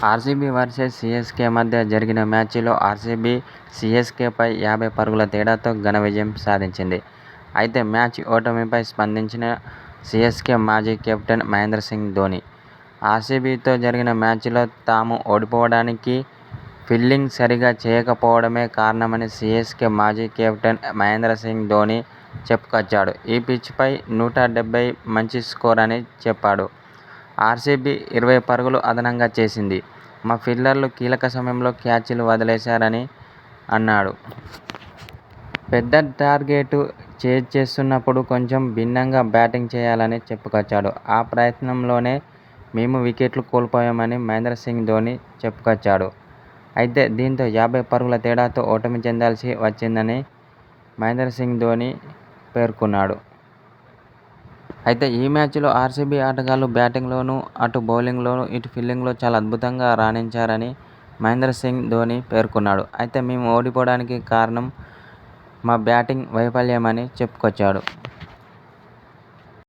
RCB versus CSK మధ్య జరిగిన మ్యాచ్లో ఆర్సీబీ సీఎస్కేపై 50 పరుగుల తేడాతో ఘన విజయం సాధించింది. అయితే మ్యాచ్ ఓటమిపై స్పందించిన సీఎస్కే మాజీ కెప్టెన్ మహేంద్ర సింగ్ ధోనీ, ఆర్సీబీతో జరిగిన మ్యాచ్లో తాము ఓడిపోవడానికి ఫీల్డింగ్ సరిగా చేయకపోవడమే కారణమని సీఎస్కే మాజీ కెప్టెన్ మహేంద్ర సింగ్ ధోనీ చెప్పుకొచ్చాడు. ఈ పిచ్పై 170 మంచి స్కోర్ అని చెప్పాడు. ఆర్సీబీ 20 పరుగులు అదనంగా చేసింది. మా ఫీల్డర్లు కీలక సమయంలో క్యాచ్లు వదిలేశారని అన్నాడు. పెద్ద టార్గెట్ను చేజ్ చేస్తున్నప్పుడు కొంచెం భిన్నంగా బ్యాటింగ్ చేయాలని చెప్పుకొచ్చాడు. ఆ ప్రయత్నంలోనే మేము వికెట్లు కోల్పోయామని మహేంద్ర సింగ్ ధోనీ చెప్పుకొచ్చాడు. అయితే దీంతో 50 పరుగుల తేడాతో ఓటమి చెందాల్సి వచ్చిందని మహేంద్ర సింగ్ ధోనీ పేర్కొన్నాడు. అయితే ఈ మ్యాచ్లో ఆర్సీబీ ఆటగాళ్లు బ్యాటింగ్లోనూ, అటు బౌలింగ్లోనూ, ఇటు ఫీల్డింగ్లో చాలా అద్భుతంగా రాణించారని మహేంద్ర సింగ్ ధోనీ పేర్కొన్నాడు. అయితే మేము ఓడిపోవడానికి కారణం మా బ్యాటింగ్ వైఫల్యమని చెప్పుకొచ్చాడు.